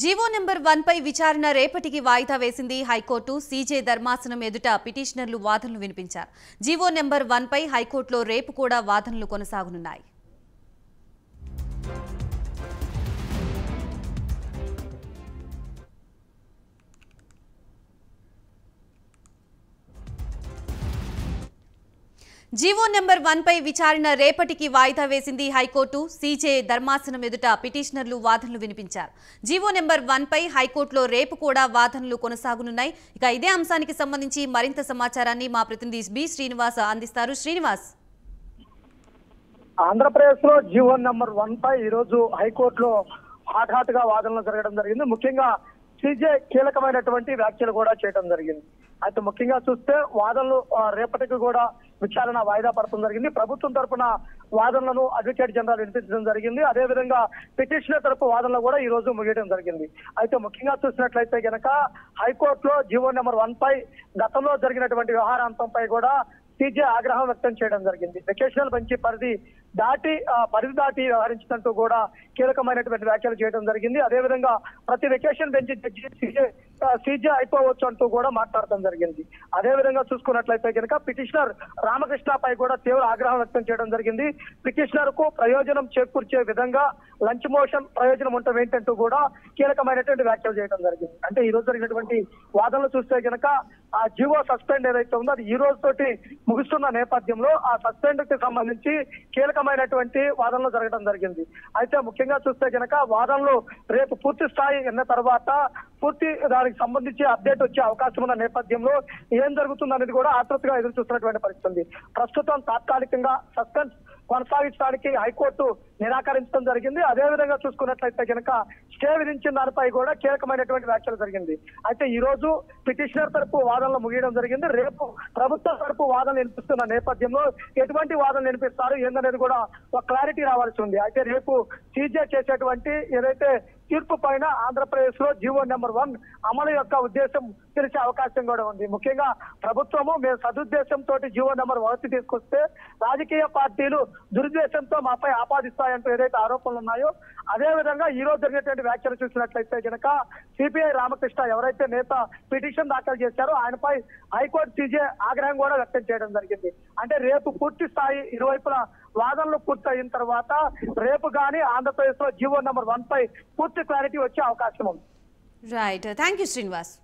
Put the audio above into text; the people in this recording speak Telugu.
జీవో నెంబర్ 1 పై విచారణ రేపటికి వాయిదా వేసింది హైకోర్టు. సీజే ధర్మాసనం ఎదుట పిటిషనర్లు వాదనలు వినిపించారు. జీవో నెంబర్ 1 పై హైకోర్టులో రేపు కూడా వాదనలు కొనసాగనున్నాయి. జీవో నెంబర్ 1 పై విచారణ రేపటికి వాయిదా వేసింది హైకోర్టు. సీజే ధర్మాసనం ఎదుట పిటిషనర్లు వాదనలు వినిపించారు. జీవో నెంబర్ 1 పై హైకోర్టులో రేపు కూడా వాదనలు కొనసాగనున్నాయి. ఇక ఇదే అంశానికి సంబంధించి మరింత సమాచారాన్ని మా ప్రతినిధి బి శ్రీనివాస్ అందిస్తారు. శ్రీనివాస్, ఆంధ్రప్రదేశ్ లో జీవో నెంబర్ 1 పై ఈ రోజు హైకోర్టులో హాట్ గా వాదనలు జరగడం జరిగింది. ముఖ్యంగా సీజే కీలకమైనటువంటి వ్యాఖ్యలు కూడా చేయడం జరిగింది. అయితే ముఖ్యంగా చూస్తే వాదనలు రేపటికి కూడా విచారణ వాయిదా పడటం జరిగింది. ప్రభుత్వం తరఫున వాదనలను అడ్వకేట్ జనరల్ వినిపించడం జరిగింది. అదేవిధంగా పిటిషనర్ తరపు వాదనలు కూడా ఈ రోజు ముగియడం జరిగింది. అయితే ముఖ్యంగా చూసినట్లయితే గనక హైకోర్టులో జీవో నెంబర్ 1 పై గతంలో జరిగినటువంటి వ్యవహారాంతంపై కూడా సీజే ఆగ్రహం వ్యక్తం చేయడం జరిగింది. వెకేషనల్ బెంచ్ పరిధి దాటి వ్యవహరించినట్టు కూడా కీలకమైనటువంటి వ్యాఖ్యలు చేయడం జరిగింది. అదేవిధంగా ప్రతి వెకేషన్ బెంచ్ జడ్జి సీజే అయిపోవచ్చు అంటూ కూడా మాట్లాడటం జరిగింది. అదేవిధంగా చూసుకున్నట్లయితే కనుక పిటిషనర్ రామకృష్ణపై కూడా తీవ్ర ఆగ్రహం వ్యక్తం చేయడం జరిగింది. పిటిషనర్ కు ప్రయోజనం చేకూర్చే విధంగా లంచ్ మోషన్ ప్రయోజనం ఉండటం ఏంటంటూ కూడా కీలకమైనటువంటి వ్యాఖ్యలు చేయడం జరిగింది. అంటే ఈ రోజు జరిగినటువంటి వాదనలు చూస్తే కనుక ఆ జీవో సస్పెండ్ ఏదైతే ఉందో అది ఈ రోజు తోటి ముగుస్తున్న నేపథ్యంలో ఆ సస్పెండ్ కి సంబంధించి కీలకమైనటువంటి వాదనలు జరగడం జరిగింది. అయితే ముఖ్యంగా చూస్తే కనుక వాదనలు రేపు పూర్తి స్థాయి ఎన్న తర్వాత పూర్తి దానికి సంబంధించి అప్డేట్ వచ్చే అవకాశం ఉన్న నేపథ్యంలో ఏం జరుగుతుంది అనేది కూడా ఆతృతగా ఎదురు చూస్తున్నటువంటి పరిస్థితి. ప్రస్తుతం తాత్కాలికంగా సస్పెన్స్ కొనసాగించడానికి హైకోర్టు నిరాకరించడం జరిగింది. అదేవిధంగా చూసుకున్నట్లయితే కనుక స్టే విధించిన దానిపై కూడా కీలకమైనటువంటి వ్యాఖ్యలు జరిగింది. అయితే ఈ రోజు పిటిషనర్ తరపు వాదనలు ముగియడం జరిగింది. రేపు ప్రభుత్వ తరపు వాదనలు వినిపిస్తున్న నేపథ్యంలో ఎటువంటి వాదనలు వినిపిస్తారు ఏందనేది కూడా ఒక క్లారిటీ రావాల్సి ఉంది. అయితే రేపు సీజే చేసేటువంటి ఏదైతే తీర్పు పైన ఆంధ్రప్రదేశ్ లో జీవో నెంబర్ 1 అమలు యొక్క ఉద్దేశం తెలిసే అవకాశం కూడా ఉంది. ముఖ్యంగా ప్రభుత్వము మేము సదుద్దేశంతో జీవో నెంబర్ 1 తీసుకొస్తే రాజకీయ పార్టీలు దురుద్దేశంతో మాపై ఆపాదిస్తాయంటూ ఏదైతే ఆరోపణలు ఉన్నాయో అదే విధంగా ఈ రోజు జరిగినటువంటి వ్యాఖ్యలు చూసినట్లయితే కనుక సిపిఐ రామకృష్ణ ఎవరైతే నేత పిటిషన్ దాఖలు చేశారో ఆయనపై హైకోర్టు సీజే ఆగ్రహం కూడా వ్యక్తం చేయడం జరిగింది. అంటే రేపు పూర్తి స్థాయి ఇరువైపుల వాదనలు పూర్తయిన తర్వాత రేపు కానీ ఆంధ్రప్రదేశ్ లో జీవో నెంబర్ 1 పై పూర్తి క్లారిటీ వచ్చే అవకాశం ఉంది. Right, thank you Srinivas.